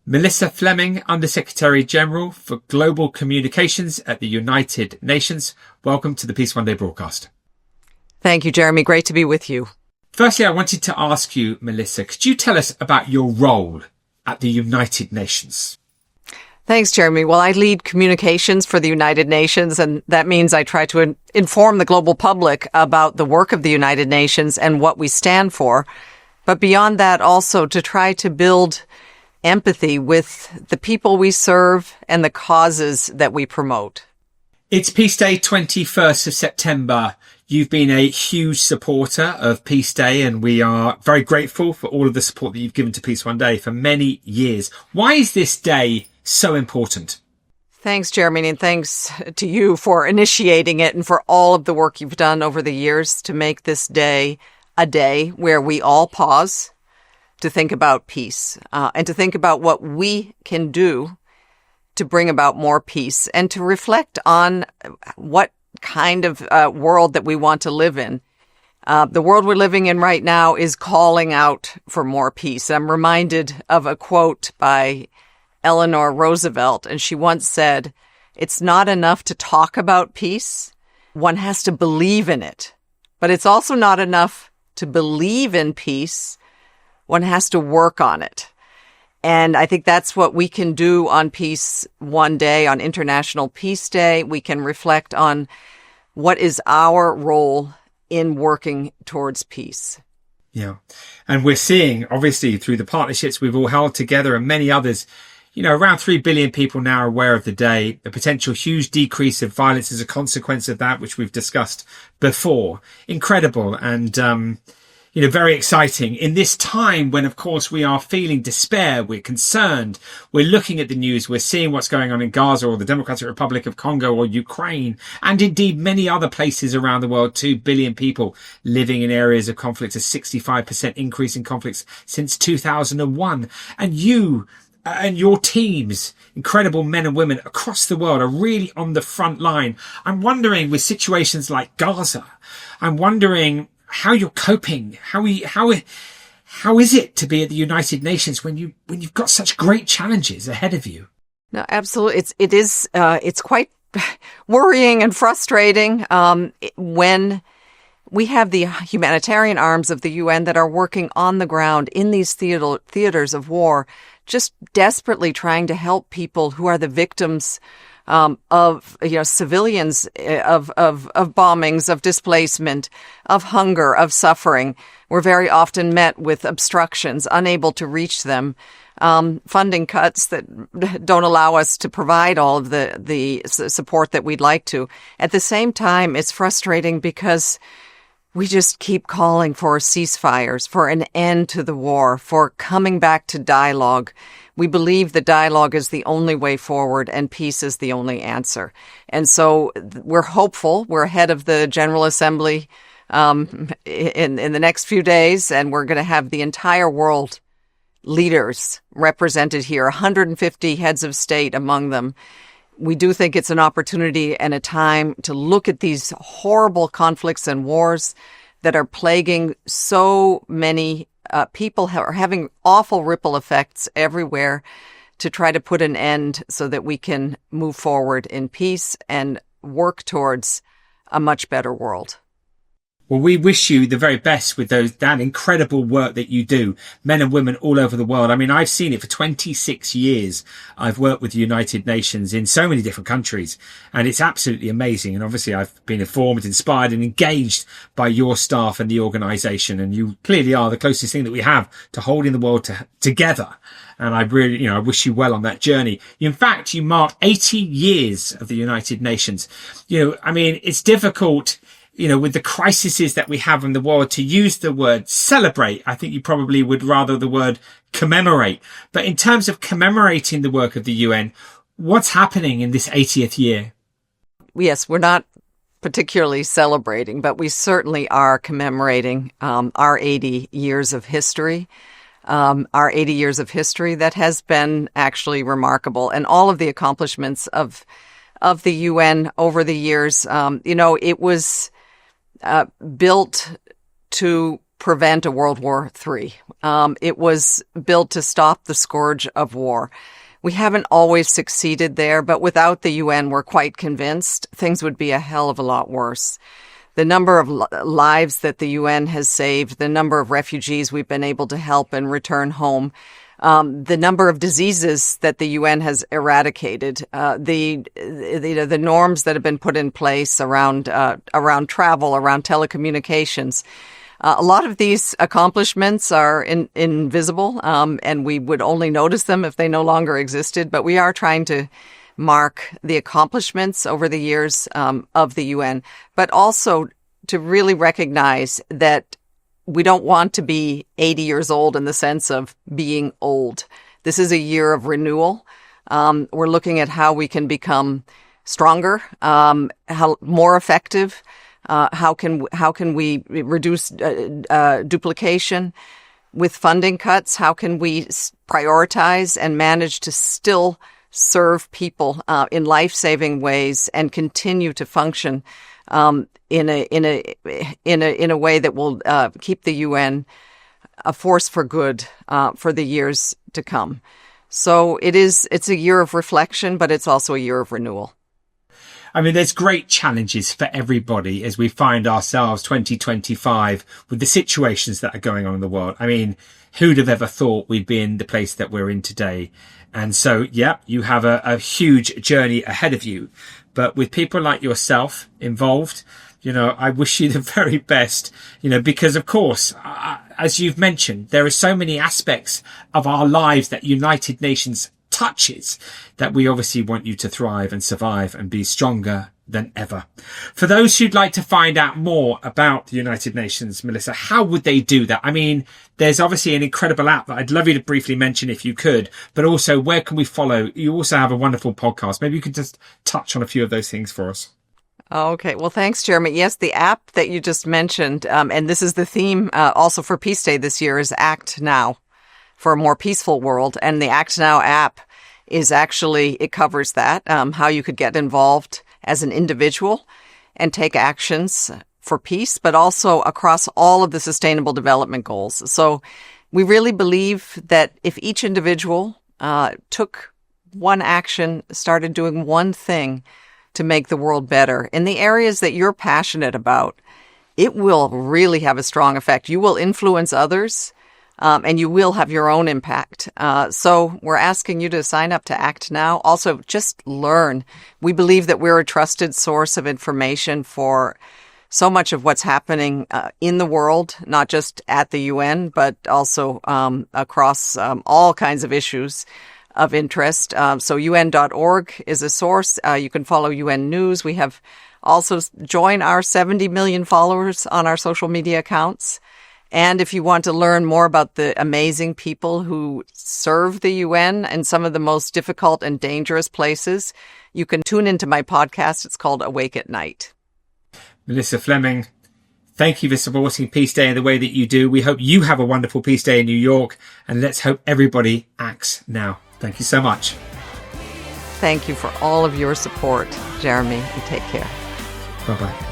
Melissa Fleming, Undersecretary General for Global Communications at the United Nations. Welcome to the Peace One Day broadcast. Thank you, Jeremy. Great to be with you. Firstly, I wanted to ask you, Melissa, could you tell us about your role at the United Nations? Thanks, Jeremy. Well, I lead communications for the United Nations, and that means I try to inform the global public about the work of the United Nations and what we stand for. But beyond that, also to try to build empathy with the people we serve and the causes that we promote. It's Peace Day, 21st of September. You've been a huge supporter of Peace Day, and we are very grateful for all of the support that you've given to Peace One Day for many years. Why is this day so important? Thanks, Jeremy, and thanks to you for initiating it and for all of the work you've done over the years to make this day a day where we all pause to think about peace, and to think about what we can do to bring about more peace and to reflect on what kind of world that we want to live in. The world we're living in right now is calling out for more peace. I'm reminded of a quote by Eleanor Roosevelt, and she once said, "It's not enough to talk about peace. One has to believe in it. But it's also not enough to believe in peace. One has to work on it." And I think that's what we can do on Peace One Day, on International Peace Day. We can reflect on what is our role in working towards peace. Yeah. And we're seeing, obviously, through the partnerships we've all held together and many others, around 3 billion people now are aware of the day, the potential huge decrease of violence as a consequence of that, which we've discussed before. Incredible. And, very exciting in this time when, of course, we are feeling despair. We're concerned. We're looking at the news. We're seeing what's going on in Gaza or the Democratic Republic of Congo or Ukraine, and indeed many other places around the world. 2 billion people living in areas of conflict, a 65% increase in conflicts since 2001. And you and your teams, incredible men and women across the world, are really on the front line. I'm wondering, with situations like Gaza, I'm wondering how you're coping. How is it to be at the United Nations when you've got such great challenges ahead of you? No, absolutely. It's quite worrying and frustrating when we have the humanitarian arms of the UN that are working on the ground in these theaters of war, just desperately trying to help people who are the victims of civilians, of bombings, of displacement, of hunger, of suffering. We're very often met with obstructions, unable to reach them, funding cuts that don't allow us to provide all of the support that we'd like to. At the same time, it's frustrating because we just keep calling for ceasefires, for an end to the war, for coming back to dialogue. We believe that dialogue is the only way forward and peace is the only answer. And so we're hopeful. We're ahead of the General Assembly in the next few days, and we're going to have the entire world leaders represented here, 150 heads of state among them. We do think it's an opportunity and a time to look at these horrible conflicts and wars that are plaguing so many people, are having awful ripple effects everywhere, to try to put an end so that we can move forward in peace and work towards a much better world. Well, we wish you the very best with that incredible work that you do, men and women all over the world. I mean, I've seen it for 26 years. I've worked with the United Nations in so many different countries, and it's absolutely amazing. And obviously I've been informed, inspired and engaged by your staff and the organisation. And you clearly are the closest thing that we have to holding the world together. And I really, I wish you well on that journey. In fact, you mark 80 years of the United Nations. It's difficult, with the crises that we have in the world, to use the word celebrate. I think you probably would rather the word commemorate. But in terms of commemorating the work of the UN, what's happening in this 80th year? Yes, we're not particularly celebrating, but we certainly are commemorating our 80 years of history. Our 80 years of history that has been actually remarkable, and all of the accomplishments of the UN over the years. It was built to prevent a World War III. It was built to stop the scourge of war. We haven't always succeeded there, but without the UN, we're quite convinced things would be a hell of a lot worse. The number of lives that the UN has saved, the number of refugees we've been able to help and return home, the number of diseases that the UN has eradicated, the norms that have been put in place around travel, around telecommunications. A lot of these accomplishments are invisible, and we would only notice them if they no longer existed. But we are trying to mark the accomplishments over the years of the UN, but also to really recognize that we don't want to be 80 years old in the sense of being old. This is a year of renewal. We're looking at how we can become stronger, how more effective. How can we reduce duplication with funding cuts? How can we prioritize and manage to still serve people in life-saving ways and continue to function in a way that will keep the UN a force for good for the years to come? So it's a year of reflection, but it's also a year of renewal. I mean, there's great challenges for everybody as we find ourselves 2025 with the situations that are going on in the world. I mean, who'd have ever thought we'd be in the place that we're in today? And so, yeah, you have a huge journey ahead of you. But with people like yourself involved, I wish you the very best, because of course, as you've mentioned, there are so many aspects of our lives that United Nations touches that we obviously want you to thrive and survive and be stronger than ever. For those who'd like to find out more about the United Nations, Melissa, how would they do that? I mean, there's obviously an incredible app that I'd love you to briefly mention if you could, but also where can we follow? You also have a wonderful podcast. Maybe you could just touch on a few of those things for us. Okay. Well, thanks, Jeremy. Yes, the app that you just mentioned, and this is the theme also for Peace Day this year, is Act Now, for a more peaceful world. And the Act Now app is actually, it covers that, how you could get involved as an individual and take actions for peace, but also across all of the sustainable development goals. So we really believe that if each individual took one action, started doing one thing to make the world better in the areas that you're passionate about, it will really have a strong effect. You will influence others, and you will have your own impact. So we're asking you to sign up to Act Now. Also, just learn. We believe that we're a trusted source of information for so much of what's happening in the world, not just at the UN, but also across all kinds of issues of interest. So UN.org is a source. You can follow UN News. We have also joined our 70 million followers on our social media accounts. And if you want to learn more about the amazing people who serve the UN in some of the most difficult and dangerous places, you can tune into my podcast. It's called Awake at Night. Melissa Fleming, thank you for supporting Peace Day in the way that you do. We hope you have a wonderful Peace Day in New York, and let's hope everybody acts now. Thank you so much. Thank you for all of your support, Jeremy. You take care. Bye-bye.